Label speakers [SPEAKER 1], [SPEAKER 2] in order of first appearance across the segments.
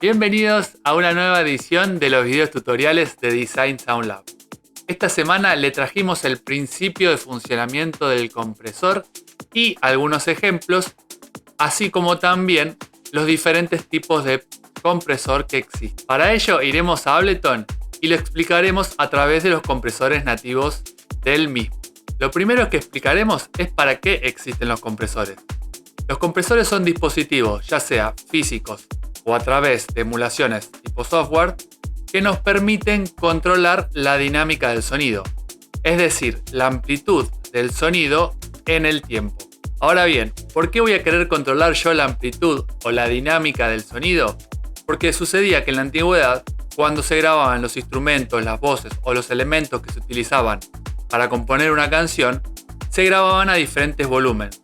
[SPEAKER 1] Bienvenidos a una nueva edición de los videos tutoriales de Design Sound Lab. Esta semana le trajimos el principio de funcionamiento del compresor y algunos ejemplos, así como también los diferentes tipos de compresor que existen. Para ello iremos a Ableton y lo explicaremos a través de los compresores nativos del mismo. Lo primero que explicaremos es para qué existen los compresores. Los compresores son dispositivos, ya sea físicos o a través de emulaciones tipo software, que nos permiten controlar la dinámica del sonido, es decir, la amplitud del sonido en el tiempo. Ahora bien, ¿por qué voy a querer controlar yo la amplitud o la dinámica del sonido? Porque sucedía que en la antigüedad, cuando se grababan los instrumentos, las voces o los elementos que se utilizaban para componer una canción, se grababan a diferentes volúmenes.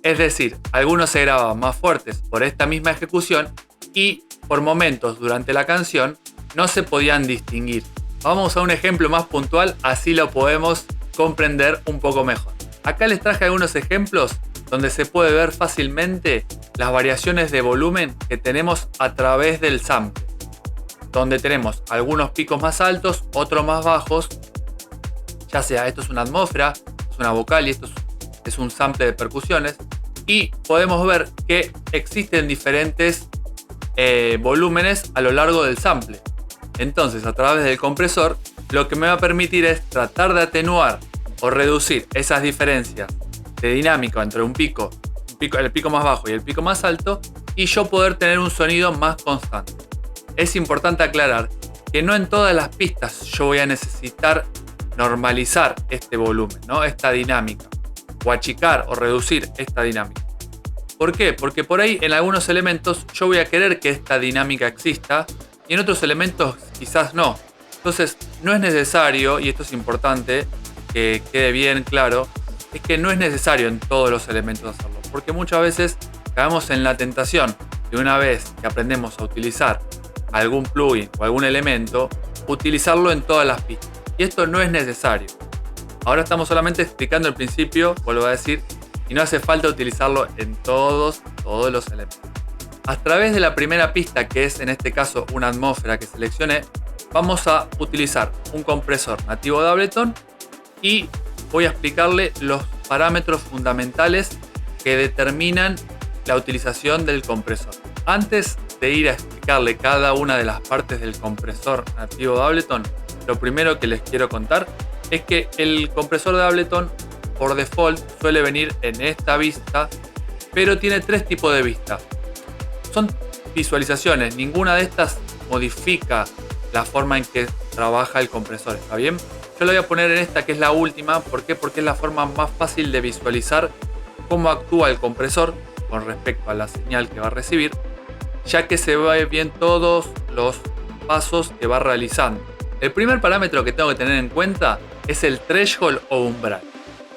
[SPEAKER 1] Es decir, algunos se grababan más fuertes por esta misma ejecución y por momentos durante la canción no se podían distinguir. Vamos a un ejemplo más puntual, así lo podemos comprender un poco mejor. Acá les traje algunos ejemplos donde se puede ver fácilmente las variaciones de volumen que tenemos a través del sample, donde tenemos algunos picos más altos, otros más bajos, ya sea esto es una atmósfera, es una vocal y esto es un sample de percusiones, y podemos ver que existen diferentes volúmenes a lo largo del sample. Entonces, a través del compresor, lo que me va a permitir es tratar de atenuar o reducir esas diferencias de dinámica entre el pico más bajo y el pico más alto, y yo poder tener un sonido más constante. Es importante aclarar que no en todas las pistas yo voy a necesitar normalizar este volumen, ¿no? Esta dinámica, o achicar o reducir esta dinámica. ¿Por qué? Porque por ahí en algunos elementos yo voy a querer que esta dinámica exista y en otros elementos quizás no. Entonces no es necesario, y esto es importante que quede bien claro, es que no es necesario en todos los elementos hacerlo, porque muchas veces caemos en la tentación de, una vez que aprendemos a utilizar algún plugin o algún elemento, utilizarlo en todas las pistas, y esto no es necesario. Ahora estamos solamente explicando el principio, vuelvo a decir, y no hace falta utilizarlo en todos los elementos. A través de la primera pista, que es en este caso una atmósfera que seleccioné, vamos a utilizar un compresor nativo de Ableton y voy a explicarle los parámetros fundamentales que determinan la utilización del compresor. Antes de ir a explicarle cada una de las partes del compresor nativo de Ableton, lo primero que les quiero contar es que el compresor de Ableton por default suele venir en esta vista, pero tiene tres tipos de vista. Son visualizaciones, ninguna de estas modifica la forma en que trabaja el compresor, ¿está bien? Yo lo voy a poner en esta que es la última. ¿Por qué? Porque es la forma más fácil de visualizar cómo actúa el compresor con respecto a la señal que va a recibir, ya que se ve bien todos los pasos que va realizando. El primer parámetro que tengo que tener en cuenta es el threshold o umbral.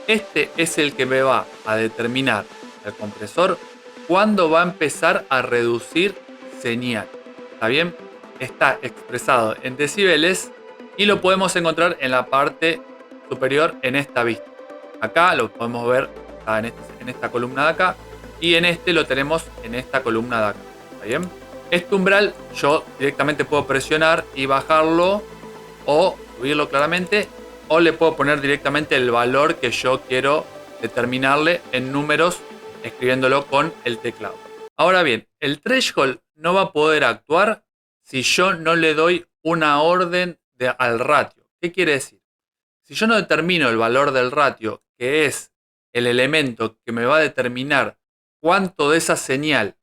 [SPEAKER 1] Este es el que me va a determinar el compresor cuándo va a empezar a reducir señal. ¿Está bien? Está expresado en decibeles y lo podemos encontrar en la parte superior en esta vista. Acá lo podemos ver, está en esta columna de acá, y en este lo tenemos en esta columna de acá. ¿Está bien? Este umbral yo directamente puedo presionar y bajarlo o subirlo claramente, o le puedo poner directamente el valor que yo quiero determinarle en números escribiéndolo con el teclado. Ahora bien, el threshold no va a poder actuar si yo no le doy una orden al ratio. ¿Qué quiere decir? Si yo no determino el valor del ratio, que es el elemento que me va a determinar cuánto de esa señal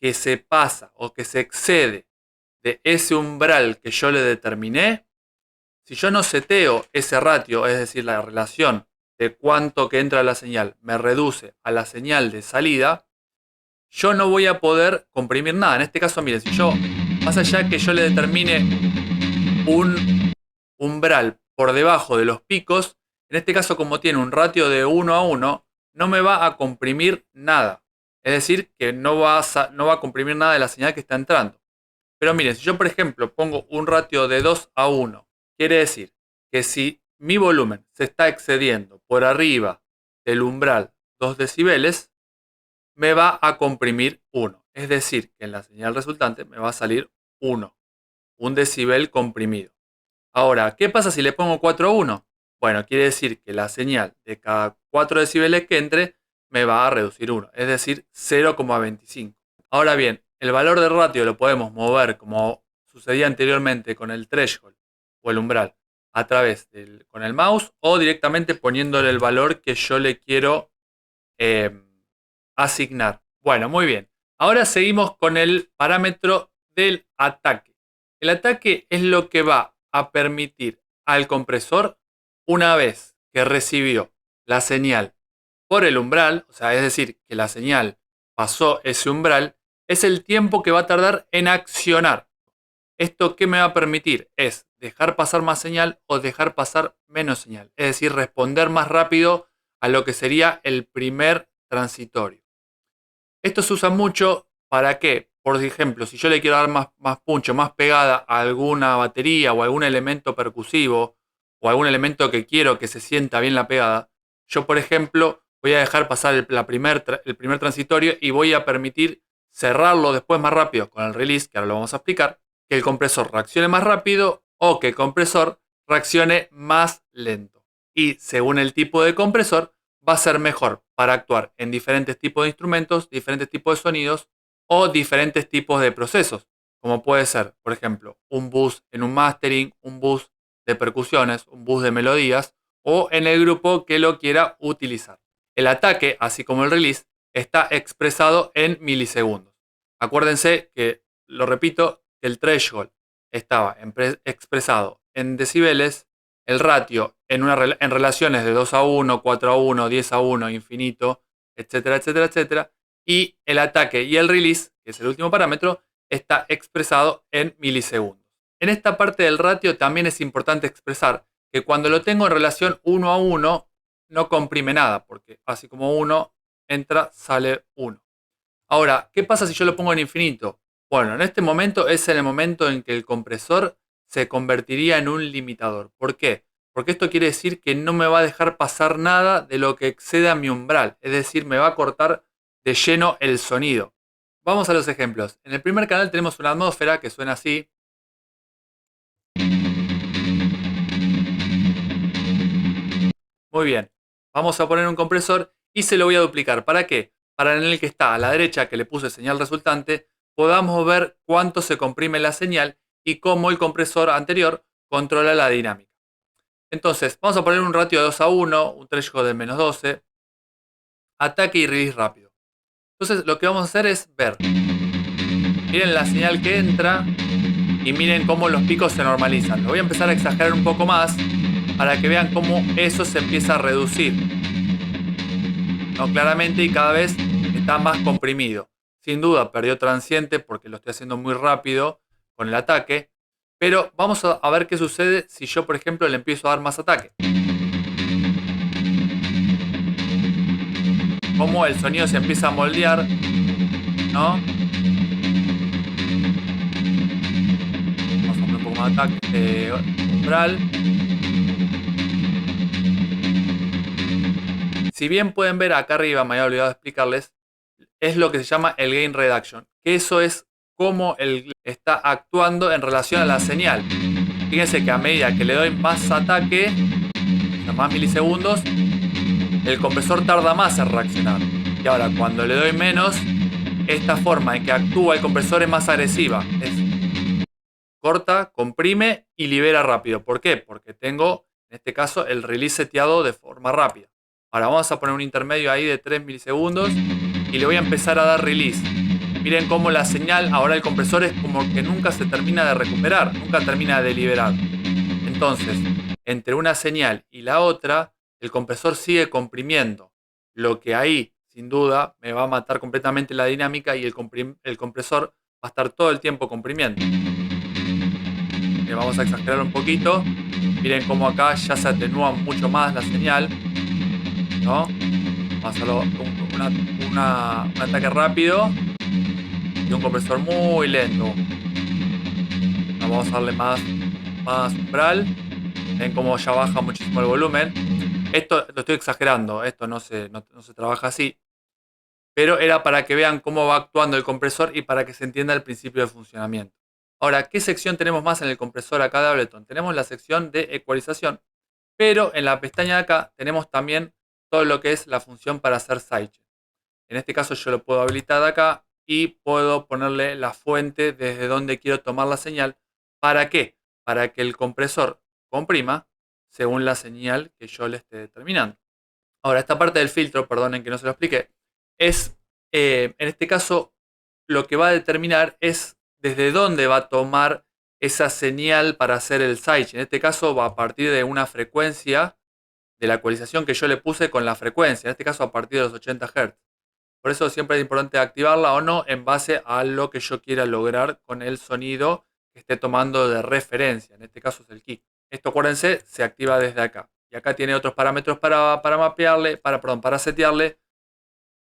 [SPEAKER 1] que se pasa o que se excede de ese umbral que yo le determiné, si yo no seteo ese ratio, es decir, la relación de cuánto que entra a la señal me reduce a la señal de salida, yo no voy a poder comprimir nada. En este caso, miren, si yo, más allá que yo le determine un umbral por debajo de los picos, en este caso como tiene un ratio de 1 a 1, no me va a comprimir nada. Es decir, que no va a comprimir nada de la señal que está entrando. Pero miren, si yo por ejemplo pongo un ratio de 2 a 1, quiere decir que si mi volumen se está excediendo por arriba del umbral 2 decibeles, me va a comprimir 1. Es decir, que en la señal resultante me va a salir 1, un decibel comprimido. Ahora, ¿qué pasa si le pongo 4,1? Bueno, quiere decir que la señal de cada 4 decibeles que entre me va a reducir 1, es decir, 0,25. Ahora bien, el valor de ratio lo podemos mover como sucedía anteriormente con el threshold o el umbral a través con el mouse o directamente poniéndole el valor que yo le quiero eh, asignar. Bueno, muy bien. Ahora seguimos con el parámetro del ataque. El ataque es lo que va a permitir al compresor, una vez que recibió la señal por el umbral, o sea, es decir, que la señal pasó ese umbral, es el tiempo que va a tardar en accionar. ¿Esto qué me va a permitir? Es dejar pasar más señal o dejar pasar menos señal. Es decir, responder más rápido a lo que sería el primer transitorio. Esto se usa mucho para que, por ejemplo, si yo le quiero dar más puncho, más pegada a alguna batería o algún elemento percusivo o algún elemento que quiero que se sienta bien la pegada, yo, por ejemplo, voy a dejar pasar el primer transitorio y voy a permitir cerrarlo después más rápido con el release, que ahora lo vamos a explicar, que el compresor reaccione más rápido o que el compresor reaccione más lento. Y según el tipo de compresor, va a ser mejor para actuar en diferentes tipos de instrumentos, diferentes tipos de sonidos o diferentes tipos de procesos, como puede ser, por ejemplo, un bus en un mastering, un bus de percusiones, un bus de melodías o en el grupo que lo quiera utilizar. El ataque, así como el release, está expresado en milisegundos. Acuérdense que, lo repito, que el threshold estaba expresado en decibeles, el ratio en relaciones de 2:1, 4:1, 10:1, infinito, etcétera, etcétera, etcétera. Y el ataque y el release, que es el último parámetro, está expresado en milisegundos. En esta parte del ratio también es importante expresar que cuando lo tengo en relación 1:1, no comprime nada, porque así como 1 entra, sale 1. Ahora, ¿qué pasa si yo lo pongo en infinito? Bueno, en este momento es en el momento en que el compresor se convertiría en un limitador. ¿Por qué? Porque esto quiere decir que no me va a dejar pasar nada de lo que exceda mi umbral. Es decir, me va a cortar de lleno el sonido. Vamos a los ejemplos. En el primer canal tenemos una atmósfera que suena así. Muy bien. Vamos a poner un compresor y se lo voy a duplicar. ¿Para qué? Para en el que está a la derecha, que le puse señal resultante, podamos ver cuánto se comprime la señal y cómo el compresor anterior controla la dinámica. Entonces, vamos a poner un ratio de 2:1, un threshold de -12, ataque y release rápido. Entonces, lo que vamos a hacer es ver. Miren la señal que entra y miren cómo los picos se normalizan. Lo voy a empezar a exagerar un poco más para que vean cómo eso se empieza a reducir. ¿No? Claramente, y cada vez está más comprimido. Sin duda perdió transiente porque lo estoy haciendo muy rápido con el ataque. Pero vamos a ver qué sucede si yo, por ejemplo, le empiezo a dar más ataque. Cómo el sonido se empieza a moldear, ¿no? Vamos a poner un poco más de ataque, umbral. Si bien pueden ver acá arriba, me había olvidado de explicarles, es lo que se llama el gain reduction, que eso es cómo él está actuando en relación a la señal. Fíjense que a medida que le doy más ataque, más milisegundos, el compresor tarda más en reaccionar. Y ahora cuando le doy menos, esta forma en que actúa el compresor es más agresiva. Es corta, comprime y libera rápido. ¿Por qué? Porque tengo, en este caso, el release seteado de forma rápida. Ahora vamos a poner un intermedio ahí de 3 milisegundos y le voy a empezar a dar release. Miren cómo la señal, ahora el compresor es como que nunca se termina de recuperar, nunca termina de liberar. Entonces, entre una señal y la otra, el compresor sigue comprimiendo. Lo que ahí, sin duda, me va a matar completamente la dinámica y el compresor va a estar todo el tiempo comprimiendo. Le vamos a exagerar un poquito. Miren cómo acá ya se atenúa mucho más la señal, ¿no? Vamos a hacerlo un ataque rápido y un compresor muy lento. Vamos a darle más umbral. Ven cómo ya baja muchísimo el volumen. Esto lo estoy exagerando, esto no se trabaja así. pero era para que vean cómo va actuando el compresor y para que se entienda el principio de funcionamiento. Ahora, ¿qué sección tenemos más en el compresor acá de Ableton? Tenemos la sección de ecualización, pero en la pestaña de acá tenemos también todo lo que es la función para hacer sidechain. En este caso yo lo puedo habilitar de acá y puedo ponerle la fuente desde donde quiero tomar la señal. ¿Para qué? Para que el compresor comprima según la señal que yo le esté determinando. Ahora, esta parte del filtro, perdonen que no se lo expliqué, es, en este caso, lo que va a determinar es desde dónde va a tomar esa señal para hacer el sidechain. En este caso va a partir de una frecuencia de la ecualización que yo le puse con la frecuencia, en este caso a partir de los 80 Hz. Por eso siempre es importante activarla o no en base a lo que yo quiera lograr con el sonido que esté tomando de referencia. En este caso es el kick. Esto, acuérdense, se activa desde acá. Y acá tiene otros parámetros para mapearle, para setearle.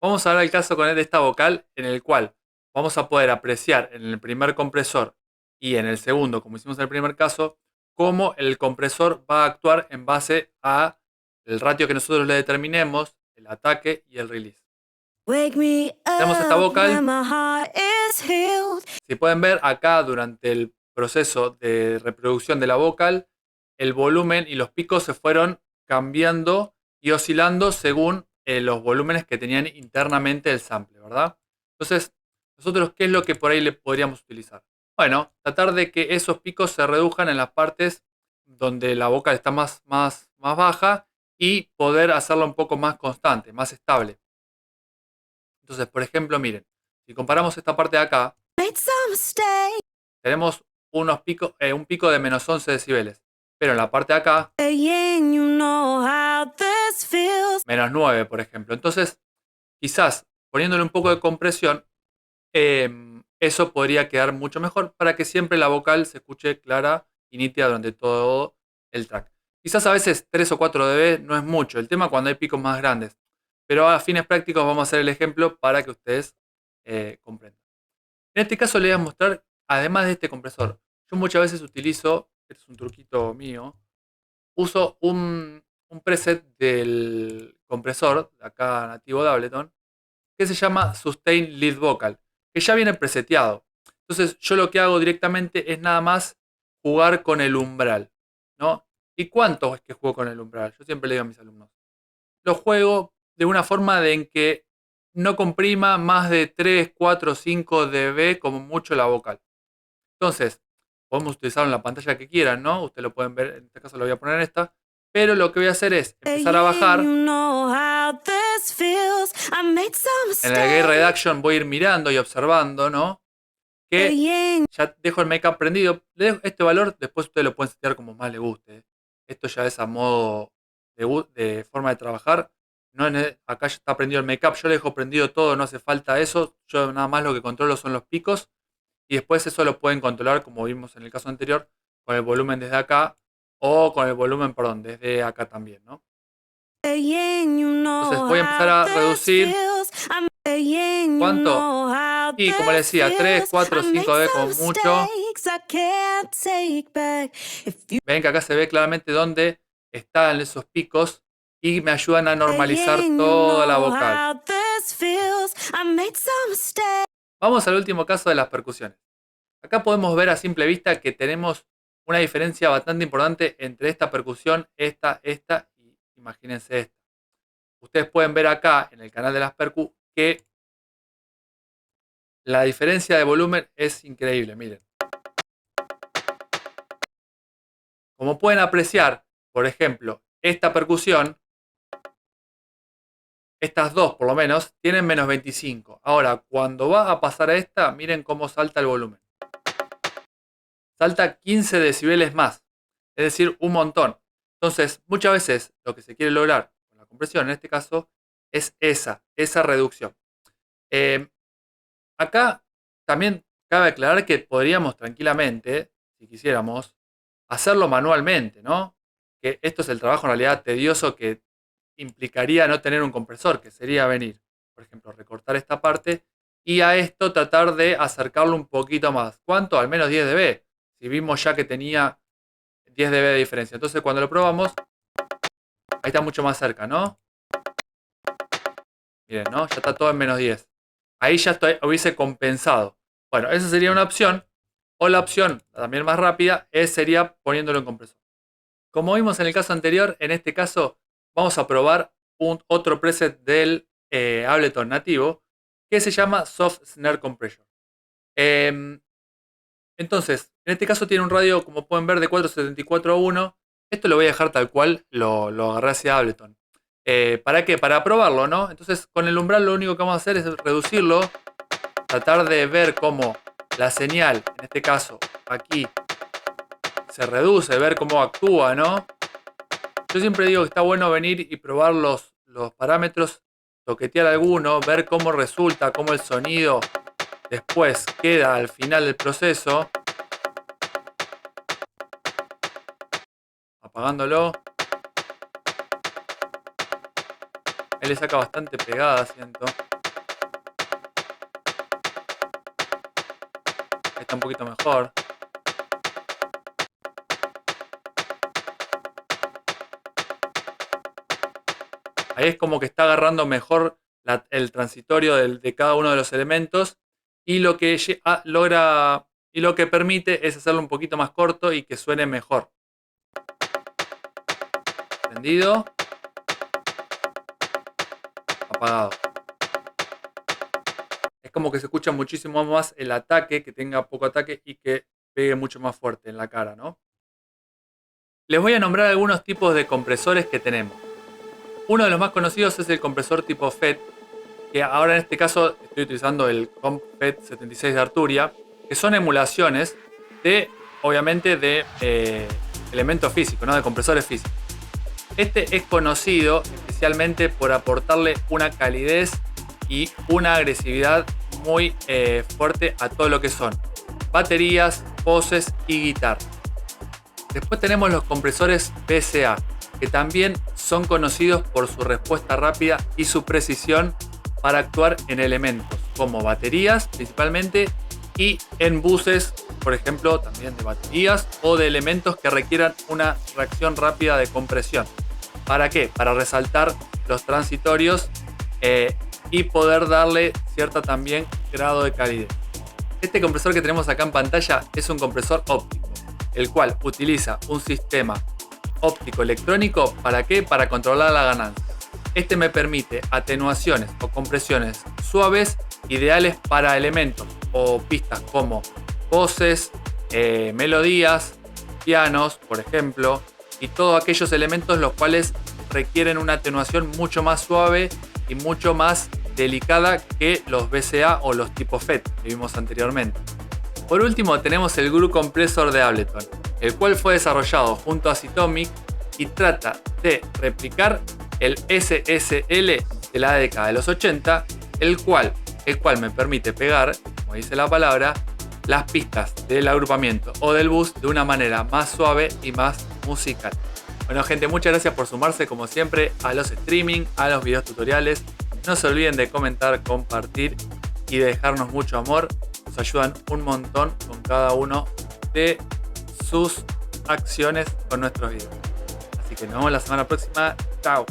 [SPEAKER 1] Vamos a ver el caso con esta vocal en el cual vamos a poder apreciar en el primer compresor y en el segundo, como hicimos en el primer caso, cómo el compresor va a actuar en base a el ratio que nosotros le determinemos, el ataque y el release. Tenemos esta vocal. Si pueden ver acá durante el proceso de reproducción de la vocal, el volumen y los picos se fueron cambiando y oscilando según los volúmenes que tenían internamente el sample, ¿verdad? Entonces, nosotros, ¿qué es lo que por ahí le podríamos utilizar? Bueno, tratar de que esos picos se reduzcan en las partes donde la vocal está más baja y poder hacerla un poco más constante, más estable. Entonces, por ejemplo, miren, si comparamos esta parte de acá, tenemos un pico de menos 11 decibeles. Pero en la parte de acá, menos 9, por ejemplo. Entonces, quizás poniéndole un poco de compresión, eso podría quedar mucho mejor para que siempre la vocal se escuche clara y nítida durante todo el track. Quizás a veces 3 o 4 dB no es mucho. El tema cuando hay picos más grandes. Pero a fines prácticos vamos a hacer el ejemplo para que ustedes comprendan. En este caso les voy a mostrar, además de este compresor, yo muchas veces utilizo, este es un truquito mío, uso un preset del compresor, acá nativo de Ableton, que se llama Sustain Lead Vocal, que ya viene preseteado. Entonces yo lo que hago directamente es nada más jugar con el umbral, ¿no? ¿Y cuánto es que juego con el umbral? Yo siempre le digo a mis alumnos. Lo juego de una forma de en que no comprima más de 3, 4, 5 dB como mucho la vocal. Entonces, podemos utilizarlo en la pantalla que quieran, ¿no? Ustedes lo pueden ver, en este caso lo voy a poner en esta. Pero lo que voy a hacer es empezar a bajar. En el Gate Reduction voy a ir mirando y observando, ¿no? Que ya dejo el make-up prendido. Le dejo este valor, después ustedes lo pueden setear como más les guste. Esto ya es a modo de forma de trabajar. No acá ya está prendido el make-up, yo le dejo prendido todo, no hace falta eso. Yo nada más lo que controlo son los picos. Y después eso lo pueden controlar, como vimos en el caso anterior, con el volumen desde acá o con el volumen, perdón, desde acá también, ¿no? Entonces voy a empezar a reducir. ¿Cuánto? Y como les decía, 3, 4, 5 dB como mucho. Ven que acá se ve claramente dónde están esos picos y me ayudan a normalizar toda la vocal. Vamos al último caso de las percusiones. Acá podemos ver a simple vista que tenemos una diferencia bastante importante entre esta percusión, esta y imagínense esta. Ustedes pueden ver acá en el canal de las percu que la diferencia de volumen es increíble, miren. Como pueden apreciar, por ejemplo, esta percusión, estas dos por lo menos, tienen menos 25. Ahora, cuando va a pasar a esta, miren cómo salta el volumen. Salta 15 decibeles más, es decir, un montón. Entonces, muchas veces lo que se quiere lograr con la compresión, en este caso, es esa reducción. Acá también cabe aclarar que podríamos tranquilamente, si quisiéramos, hacerlo manualmente, ¿no? Que esto es el trabajo en realidad tedioso que implicaría no tener un compresor, que sería venir, por ejemplo, recortar esta parte y a esto tratar de acercarlo un poquito más. ¿Cuánto? Al menos 10 dB. Si vimos ya que tenía 10 dB de diferencia. Entonces cuando lo probamos, ahí está mucho más cerca, ¿no? Miren, ¿no? Ya está todo en -10. Ahí ya hubiese compensado. Bueno, esa sería una opción. O la opción, también más rápida, sería poniéndolo en compresor. Como vimos en el caso anterior, en este caso vamos a probar otro preset del Ableton nativo que se llama Soft Snare Compression. Entonces, en este caso tiene un radio, como pueden ver, de 474 a 1. Esto lo voy a dejar tal cual lo agarré hacia Ableton. ¿Para qué? Para probarlo, ¿no? Entonces, con el umbral lo único que vamos a hacer es reducirlo, tratar de ver cómo la señal, en este caso aquí, se reduce, ver cómo actúa, ¿no? Yo siempre digo que está bueno venir y probar los parámetros, toquetear alguno, ver cómo resulta, cómo el sonido después queda al final del proceso. Apagándolo. Él le saca bastante pegada, siento. Ahí está un poquito mejor. Ahí es como que está agarrando mejor el transitorio de cada uno de los elementos. Y lo que logra y lo que permite es hacerlo un poquito más corto y que suene mejor. Encendido. Apagado. Es como que se escucha muchísimo más el ataque, que tenga poco ataque y que pegue mucho más fuerte en la cara, ¿no? Les voy a nombrar algunos tipos de compresores que tenemos. Uno de los más conocidos es el compresor tipo FET, que ahora en este caso estoy utilizando el Comp FET 76 de Arturia, que son emulaciones de, obviamente, de elementos físicos, ¿no? De compresores físicos. Este es conocido especialmente por aportarle una calidez y una agresividad muy fuerte a todo lo que son baterías, voces y guitarra. Después tenemos los compresores VCA, que también son conocidos por su respuesta rápida y su precisión para actuar en elementos como baterías principalmente y en buses, por ejemplo, también de baterías o de elementos que requieran una reacción rápida de compresión. ¿Para qué? Para resaltar los transitorios y poder darle cierta también grado de calidez. Este compresor que tenemos acá en pantalla es un compresor óptico, el cual utiliza un sistema óptico electrónico. ¿Para qué? Para controlar la ganancia. Este me permite atenuaciones o compresiones suaves ideales para elementos o pistas como voces, melodías, pianos, por ejemplo, y todos aquellos elementos los cuales requieren una atenuación mucho más suave y mucho más delicada que los VCA o los tipo FET que vimos anteriormente. Por último tenemos el Groove Compressor de Ableton, el cual fue desarrollado junto a Zitomic y trata de replicar el SSL de la década de los 80, el cual me permite pegar, como dice la palabra, las pistas del agrupamiento o del bus de una manera más suave y más musical. Bueno, gente, muchas gracias por sumarse como siempre a los streaming, a los videos tutoriales. No se olviden de comentar, compartir y de dejarnos mucho amor. Nos ayudan un montón con cada uno de sus acciones con nuestros videos. Así que nos vemos la semana próxima. Chao.